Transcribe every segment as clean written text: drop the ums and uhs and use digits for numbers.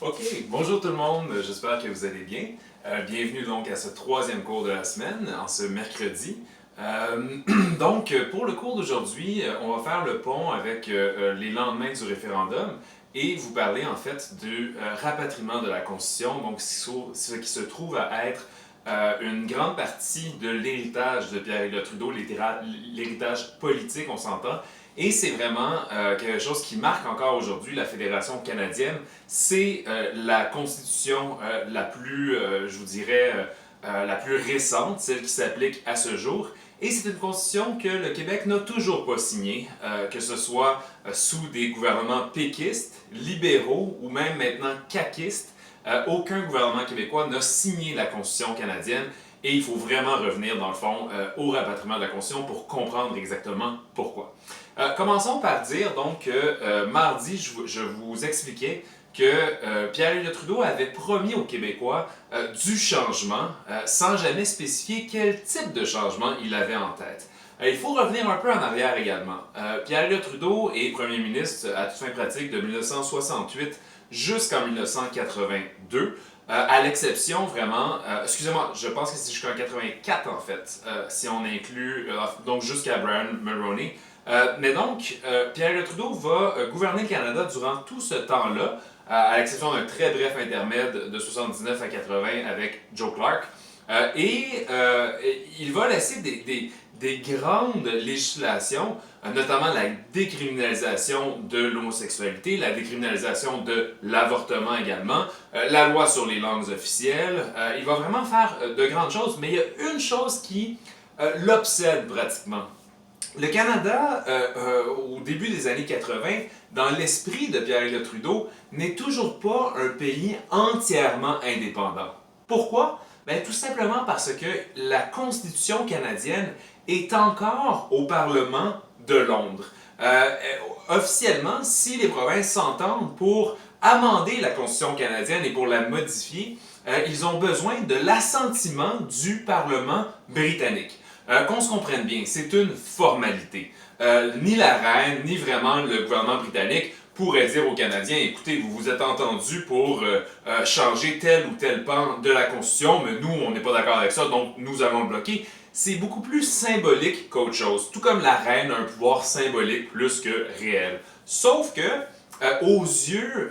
Ok, bonjour tout le monde, j'espère que vous allez bien. Bienvenue donc à ce troisième cours de la semaine, en ce mercredi. Donc, pour le cours d'aujourd'hui, on va faire le pont avec les lendemains du référendum et vous parler en fait du rapatriement de la Constitution, donc ce qui se trouve à être une grande partie de l'héritage de Pierre-Éliott Trudeau, l'héritage politique, on s'entend. Et c'est vraiment quelque chose qui marque encore aujourd'hui la Fédération canadienne. C'est la constitution la plus, je vous dirais, la plus récente, celle qui s'applique à ce jour. Et c'est une constitution que le Québec n'a toujours pas signée, que ce soit sous des gouvernements péquistes, libéraux ou même maintenant caquistes. Aucun gouvernement québécois n'a signé la constitution canadienne. Et il faut vraiment revenir, dans le fond, au rapatriement de la Constitution pour comprendre exactement pourquoi. Commençons par dire donc que mardi, je vous expliquais que Pierre-Éliott Trudeau avait promis aux Québécois du changement sans jamais spécifier quel type de changement il avait en tête. Il faut revenir un peu en arrière également. Pierre-Éliott Trudeau est premier ministre à toute fin pratique de 1968 jusqu'en 1982. À l'exception vraiment, excusez-moi, je pense que c'est jusqu'en 84 en fait, si on inclut, donc jusqu'à Brian Mulroney. Mais donc, Pierre-Éliott Trudeau va gouverner le Canada durant tout ce temps-là, à l'exception d'un très bref intermède de 79 à 80 avec Joe Clark. Il va laisser des grandes législations, notamment la décriminalisation de l'homosexualité, la décriminalisation de l'avortement également, la loi sur les langues officielles. Il va vraiment faire de grandes choses, mais il y a une chose qui l'obsède pratiquement. Le Canada, au début des années 80, dans l'esprit de Pierre-Éliott Trudeau, n'est toujours pas un pays entièrement indépendant. Pourquoi? Ben, tout simplement parce que la Constitution canadienne est encore au Parlement de Londres. Officiellement, si les provinces s'entendent pour amender la Constitution canadienne et pour la modifier, ils ont besoin de l'assentiment du Parlement britannique. Qu'on se comprenne bien, c'est une formalité. Ni la reine, ni vraiment le gouvernement britannique pourrait dire aux Canadiens, écoutez, vous vous êtes entendus pour changer tel ou tel pan de la Constitution, mais nous, on n'est pas d'accord avec ça, donc nous allons le bloquer. C'est beaucoup plus symbolique qu'autre chose, tout comme la reine a un pouvoir symbolique plus que réel. Sauf que, aux yeux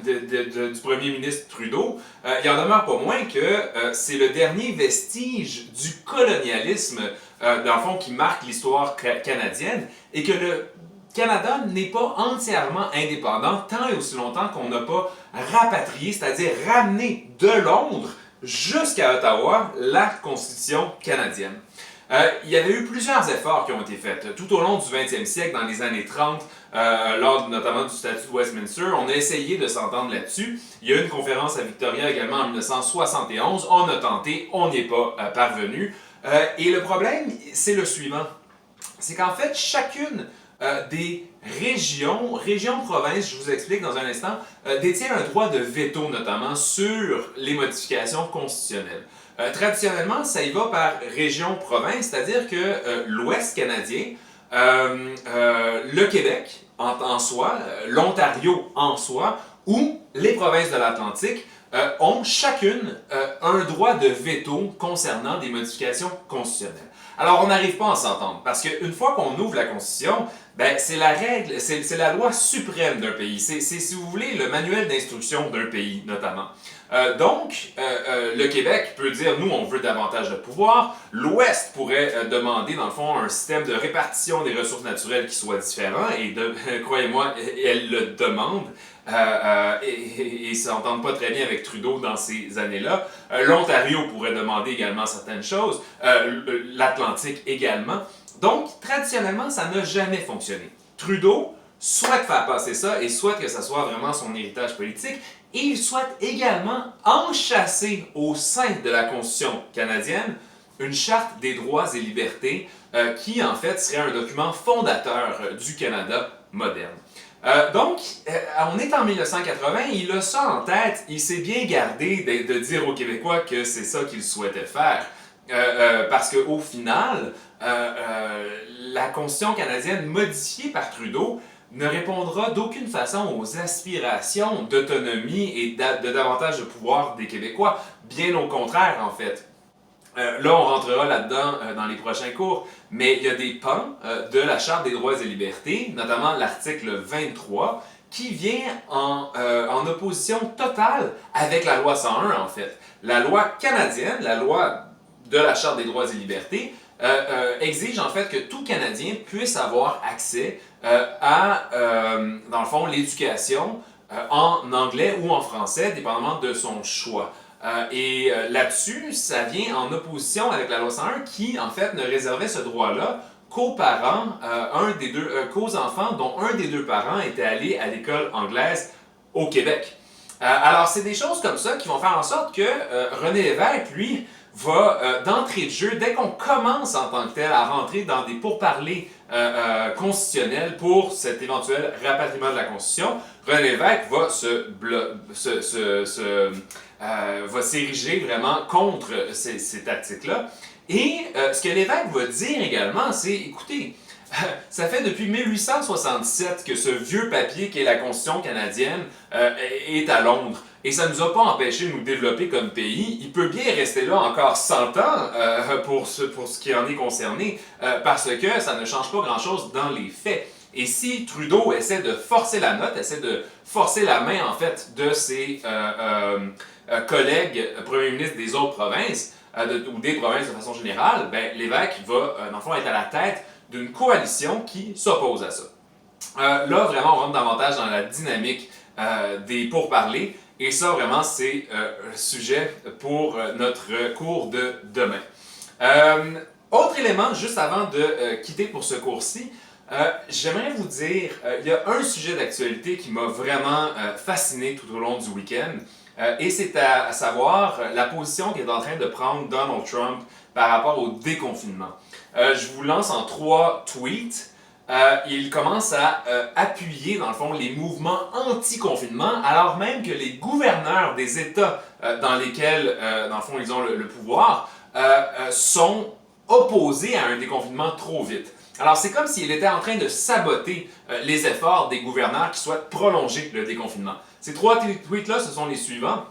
du premier ministre Trudeau, il en demeure pas moins que c'est le dernier vestige du colonialisme, dans le fond, qui marque l'histoire canadienne, et que le Canada n'est pas entièrement indépendant tant et aussi longtemps qu'on n'a pas rapatrié, c'est-à-dire ramené de Londres jusqu'à Ottawa, la Constitution canadienne. Il y avait eu plusieurs efforts qui ont été faits tout au long du 20e siècle, dans les années 30, lors notamment du statut de Westminster. On a essayé de s'entendre là-dessus. Il y a eu une conférence à Victoria également en 1971. On a tenté, on n'y est pas parvenu. Et le problème, c'est le suivant. C'est qu'en fait, chacune des régions-provinces, je vous explique dans un instant, détient un droit de veto notamment sur les modifications constitutionnelles. Traditionnellement, ça y va par région-province, c'est-à-dire que l'Ouest canadien, le Québec en soi, l'Ontario en soi, ou les provinces de l'Atlantique ont chacune un droit de veto concernant des modifications constitutionnelles. Alors, on n'arrive pas à s'entendre, parce qu'une fois qu'on ouvre la Constitution, ben, c'est la règle, c'est la loi suprême d'un pays. C'est, si vous voulez, le manuel d'instruction d'un pays, notamment. Le Québec peut dire, nous, on veut davantage de pouvoir. L'Ouest pourrait demander, dans le fond, un système de répartition des ressources naturelles qui soit différent, et croyez-moi, elle le demande. Et ne s'entendent pas très bien avec Trudeau dans ces années-là. L'Ontario pourrait demander également certaines choses, l'Atlantique également. Donc, traditionnellement, ça n'a jamais fonctionné. Trudeau souhaite faire passer ça et souhaite que ça soit vraiment son héritage politique, et il souhaite également enchasser au sein de la Constitution canadienne une charte des droits et libertés qui, en fait, serait un document fondateur du Canada moderne. On est en 1980, il a ça en tête, il s'est bien gardé de dire aux Québécois que c'est ça qu'il souhaitait faire. Parce qu'au final, la Constitution canadienne modifiée par Trudeau ne répondra d'aucune façon aux aspirations d'autonomie et de davantage de pouvoir des Québécois. Bien au contraire, en fait. Là, on rentrera là-dedans dans les prochains cours, mais il y a des pans de la Charte des droits et libertés, notamment l'article 23, qui vient en opposition totale avec la loi 101, en fait. La loi canadienne, la loi de la Charte des droits et libertés, exige en fait que tout Canadien puisse avoir accès à, dans le fond, l'éducation en anglais ou en français, dépendamment de son choix. Là-dessus, ça vient en opposition avec la loi 101 qui, en fait, ne réservait ce droit-là qu'aux parents, qu'aux enfants dont un des deux parents était allé à l'école anglaise au Québec. Alors, c'est des choses comme ça qui vont faire en sorte que René Lévesque, lui, va d'entrée de jeu, dès qu'on commence en tant que tel à rentrer dans des pourparlers constitutionnels pour cet éventuel rapatriement de la Constitution, René Lévesque va va s'ériger vraiment contre ces tactiques-là. Et ce que Lévesque va dire également, c'est, écoutez, ça fait depuis 1867 que ce vieux papier qui est la Constitution canadienne est à Londres. Et ça ne nous a pas empêché de nous développer comme pays. Il peut bien rester là encore 100 ans pour ce qui en est concerné, parce que ça ne change pas grand-chose dans les faits. Et si Trudeau essaie de forcer la note, essaie de forcer la main en fait de ses collègues premiers ministres des autres provinces, ou des provinces de façon générale, ben, Lévesque va, dans le fond, être à la tête d'une coalition qui s'oppose à ça. Là, vraiment, on rentre davantage dans la dynamique des pourparlers, et ça, vraiment, c'est un sujet pour notre cours de demain. Autre élément, juste avant de quitter pour ce cours-ci, j'aimerais vous dire, il y a un sujet d'actualité qui m'a vraiment fasciné tout au long du week-end, et c'est à savoir la position qu'est en train de prendre Donald Trump par rapport au déconfinement. Je vous lance en 3 tweets. Il commence à appuyer, dans le fond, les mouvements anti-confinement, alors même que les gouverneurs des États dans lesquels, dans le fond, ils ont le pouvoir, sont opposés à un déconfinement trop vite. Alors, c'est comme s'il était en train de saboter les efforts des gouverneurs qui souhaitent prolonger le déconfinement. Ces 3 tweets-là, ce sont les suivants.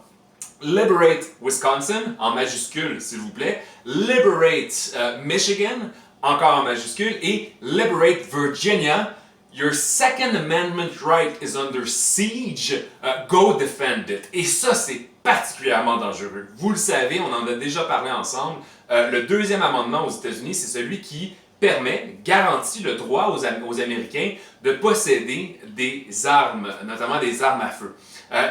Liberate Wisconsin, en majuscule, s'il vous plaît. Liberate Michigan, encore en majuscule. Et Liberate Virginia. Your Second Amendment right is under siege. Go defend it. Et ça, c'est particulièrement dangereux. Vous le savez, on en a déjà parlé ensemble. Le deuxième amendement aux États-Unis, c'est celui qui garantit le droit aux Américains de posséder des armes, notamment des armes à feu.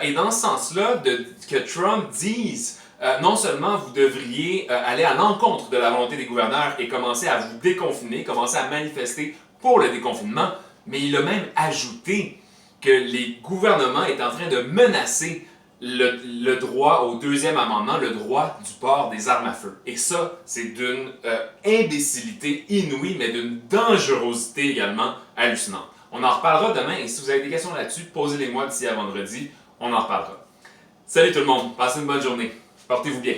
Et dans ce sens-là, que Trump dise non seulement vous devriez aller à l'encontre de la volonté des gouverneurs et commencer à vous déconfiner, commencer à manifester pour le déconfinement, mais il a même ajouté que les gouvernements étaient en train de menacer le droit au deuxième amendement, le droit du port des armes à feu. Et ça, c'est d'une imbécilité inouïe, mais d'une dangerosité également hallucinante. On en reparlera demain, et si vous avez des questions là-dessus, posez-les-moi d'ici à vendredi, on en reparlera. Salut tout le monde, passez une bonne journée, portez-vous bien.